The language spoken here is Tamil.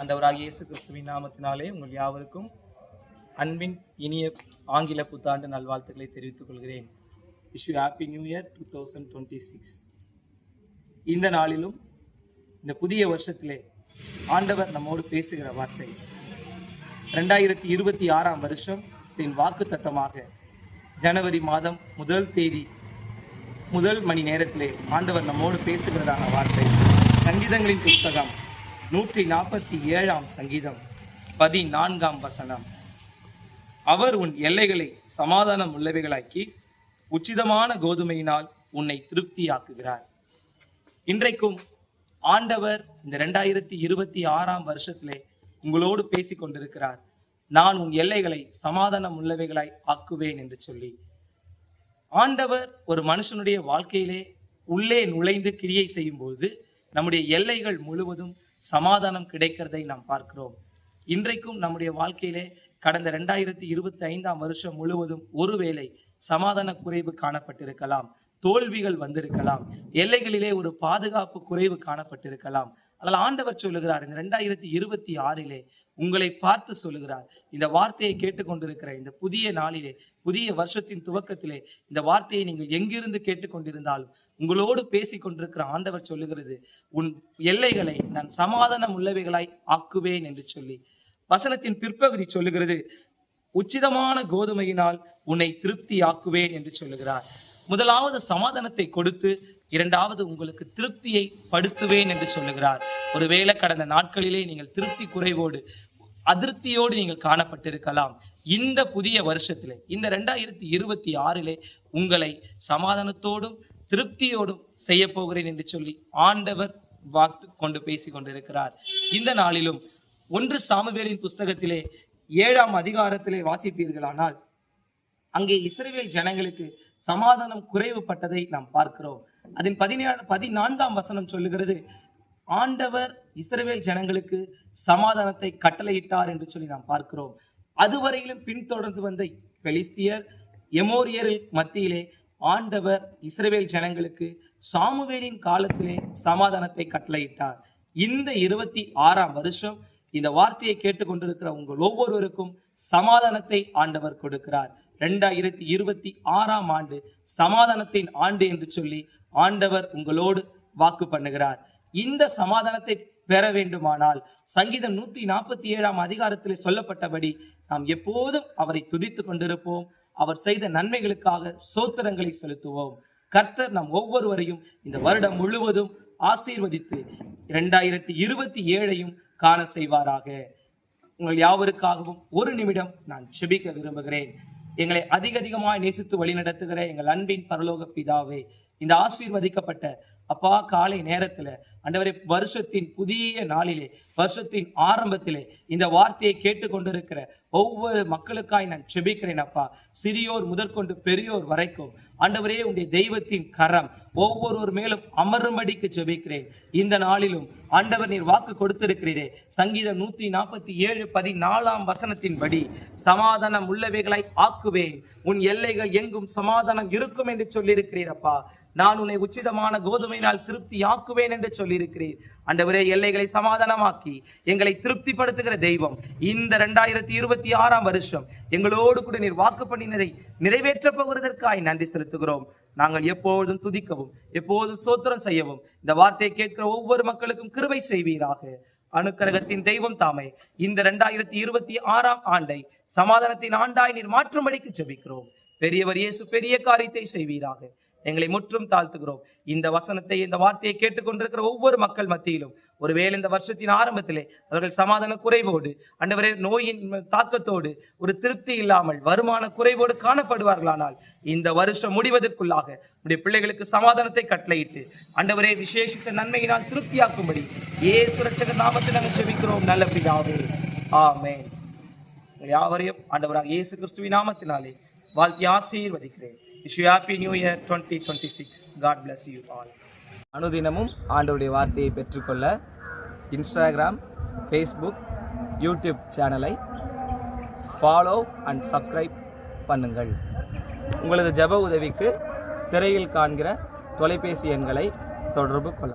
ஆண்டவராகிய இயேசு கிறிஸ்துவின் நாமத்தினாலே உங்கள் யாவருக்கும் அன்பின் இனிய ஆங்கில புத்தாண்டு நல்வாழ்த்துக்களை தெரிவித்துக் கொள்கிறேன். Wish you happy new year 2026. இந்த நாளிலும் இந்த புதிய வருஷத்திலே ஆண்டவர் நம்மோடு பேசுகிற வார்த்தை 2026 வருஷத்தின் வாக்கு தத்தமாக ஜனவரி மாதம் முதல் தேதி முதல் மணி நேரத்திலே ஆண்டவர் நம்மோடு பேசுகிறதான வார்த்தை சங்கீதங்களின் புஸ்தகம் 147 சங்கீதம் 14 அவர் உன் எல்லைகளை சமாதானம் உள்ளவைகளாக்கி உச்சிதமான கோதுமையினால் உன்னை திருப்தியாக்குகிறார். இன்றைக்கும் ஆண்டவர் இந்த 2026 வருஷத்திலே உங்களோடு பேசிக் கொண்டிருக்கிறார். நான் உன் எல்லைகளை சமாதானம் உள்ளவைகளாய் ஆக்குவேன் என்று சொல்லி. ஆண்டவர் ஒரு மனுஷனுடைய வாழ்க்கையிலே உள்ளே நுழைந்து கிரியை செய்யும் போது நம்முடைய எல்லைகள் முழுவதும் சமாதானம் கிடைக்கிறதை நாம் பார்க்கிறோம். இன்றைக்கும் நம்முடைய வாழ்க்கையிலே கடந்த 2025 வருஷம் முழுவதும் ஒருவேளை சமாதான குறைவு காணப்பட்டிருக்கலாம், தோல்விகள் வந்திருக்கலாம், எல்லைகளிலே ஒரு பாதுகாப்பு குறைவு காணப்பட்டிருக்கலாம். ஆனால் ஆண்டவர் சொல்லுகிறார், இந்த 2026 உங்களை பார்த்து சொல்லுகிறார். இந்த வார்த்தையை கேட்டுக்கொண்டிருக்கிற இந்த புதிய நாளிலே, புதிய வருஷத்தின் துவக்கத்திலே இந்த வார்த்தையை நீங்கள் எங்கிருந்து கேட்டுக்கொண்டிருந்தாலும் உங்களோடு பேசிக் கொண்டிருக்கிற ஆண்டவர் சொல்லுகிறது, உன் எல்லைகளை நான் சமாதானம் உள்ளவைகளாய் ஆக்குவேன் என்று சொல்லி. வசனத்தின் பிற்பகுதி சொல்லுகிறது, உச்சிதமான கோதுமையினால் உன்னை திருப்தி ஆக்குவேன் என்று சொல்லுகிறார். முதலாவது சமாதானத்தை கொடுத்து இரண்டாவது உங்களுக்கு திருப்தியை படுத்துவேன் என்று சொல்லுகிறார். ஒருவேளை கடந்த நாட்களிலே நீங்கள் திருப்தி குறைவோடு அதிருப்தியோடு நீங்கள் காணப்பட்டிருக்கலாம். இந்த புதிய வருஷத்திலே இந்த 2026 உங்களை சமாதானத்தோடும் திருப்தியோடும் செய்ய போகிறேன் என்று சொல்லி ஆண்டவர் வாக்கு கொண்டு பேசி கொண்டிருக்கிறார். இந்த நாளிலும் 1 சாமுவேலின் புஸ்தகத்திலே 7 அதிகாரத்திலே வாசிப்பீர்களானால் அங்கே இஸ்ரவேல் ஜனங்களுக்கு சமாதானம் குறைவுபட்டதை நாம் பார்க்கிறோம். அதன் 14 சொல்லுகிறது, ஆண்டவர் இஸ்ரவேல் ஜனங்களுக்கு சமாதானத்தை கட்டளையிட்டார் என்று சொல்லி நாம் பார்க்கிறோம். அதுவரையிலும் பின்தொடர்ந்து வந்த பெலிஸ்தியர் எமோரியர் மத்தியிலே ஆண்டவர் இஸ்ரவேல் ஜனங்களுக்கு சாமுவேலின் காலத்திலே சமாதானத்தை கட்டளையிட்டார். இந்த 26 வருஷம் இந்த வார்த்தையை கேட்டுக்கொண்டிருக்கிற உங்கள் ஒவ்வொருவருக்கும் சமாதானத்தை ஆண்டவர் கொடுக்கிறார். 2026 ஆண்டு சமாதானத்தின் ஆண்டு என்று சொல்லி ஆண்டவர் உங்களோடு வாக்கு பண்ணுகிறார். இந்த சமாதானத்தை பெற வேண்டுமானால் சங்கீதம் 147 அதிகாரத்தில் சொல்லப்பட்டபடி நாம் எப்போதும் அவரை துதித்துக் கொண்டிருப்போம். அவர் செய்த நன்மைகளுக்காக சோத்திரங்களை செலுத்துவோம். கர்த்தர் நம் ஒவ்வொருவரையும் இந்த வருடம் முழுவதும் ஆசீர்வதித்து 2027 காண செய்வாராக. உங்கள் யாவருக்காகவும் ஒரு நிமிடம் நான் செபிக்க விரும்புகிறேன். எங்களை அதிகமாய் நேசித்து வழிநடத்துகிற எங்கள் அன்பின் பரலோக பிதாவே, இந்த ஆசீர்வதிக்கப்பட்ட அப்பா காலை நேரத்துல ஆண்டவரே, வருஷத்தின் புதிய நாளிலே, வருஷத்தின் ஆரம்பத்திலே இந்த வார்த்தையை கேட்டுக்கொண்டிருக்கிற ஒவ்வொரு மக்களுக்காய் நான் செபிக்கிறேன். அப்பா, சிறியோர் முதற்கொண்டு பெரியோர் வரைக்கும் ஆண்டவரே, உடைய தெய்வத்தின் கரம் ஒவ்வொருவர் மேலும் அமரும்படிக்கு ஜெபிக்கிறேன். இந்த நாளிலும் ஆண்டவர் நீர் வாக்கு கொடுத்திருக்கிறீரே, சங்கீதம் 147 14 படி சமாதானம் உள்ளவைகளாய் ஆக்குவேன், உன் எல்லைகள் எங்கும் சமாதானம் இருக்கும் என்று சொல்லியிருக்கிறீரப்பா. நான் உன்னை உச்சிதமான கோதுமையினால் திருப்தி ஆக்குவேன் என்று சொல்லியிருக்கிறேன். ஆண்டவரே, எல்லைகளை சமாதானமாக்கி எங்களை திருப்திப்படுத்துகிற தெய்வம், இந்த 2026 வருஷம் எங்களோடு கூட நீர் வாக்கு பண்ணினதை நிறைவேற்ற போகிறதற்காய் நன்றி செலுத்துகிறோம். நாங்கள் எப்போதும் துதிக்கவும் எப்போதும் சோத்திரம் செய்யவும் இந்த வார்த்தையை கேட்கிற ஒவ்வொரு மக்களுக்கும் கிருபை செய்வீராக. அனுக்கிரகத்தின் தெய்வம் தாமே இந்த 2026 ஆண்டை சமாதானத்தின் ஆண்டாய் நீர் மாற்றும்படிக்கு ஜெபிக்கிறோம். பெரியவர் இயேசு பெரிய காரியத்தை செய்வீராக. எங்களை முற்றும் தாழ்த்துகிறோம். இந்த வசனத்தை, இந்த வார்த்தையை கேட்டுக்கொண்டிருக்கிற ஒவ்வொரு மக்கள் மத்தியிலும் ஒருவேளை இந்த வருஷத்தின் ஆரம்பத்திலே அவர்கள் சமாதான குறைவோடு, ஆண்டவரே, நோயின் தாக்கத்தோடு, ஒரு திருப்தி இல்லாமல், வருமான குறைவோடு காணப்படுவார்களானால் இந்த வருஷம் முடிவதற்குள்ளாக உடைய பிள்ளைகளுக்கு சமாதானத்தை கட்டளையிட்டு ஆண்டவரே, விசேஷித்த நன்மையினால் திருப்தியாக்கும்படி இயேசு இரட்சகர் நாமத்தில் நாங்கள் ஜெபிக்கிறோம் நல்ல பிதாவே, ஆமென். யாவரையும் ஆண்டவராக இயேசு கிறிஸ்துவின் நாமத்தினாலே வாழ்த்தி ஆசீர்வதிக்கிறேன். Wish you happy new year 2026. God bless you all. அனுதினமும் ஆண்டவருடைய வார்த்தையை பெற்றுக்கொள்ள இன்ஸ்டாகிராம், ஃபேஸ்புக், யூடியூப் சேனலை ஃபாலோ அண்ட் சப்ஸ்கிரைப் பண்ணுங்கள். உங்களது ஜெப உதவிக்கு திரையில் காண்கிற தொலைபேசி எண்களை தொடர்பு கொள்ளலாம்.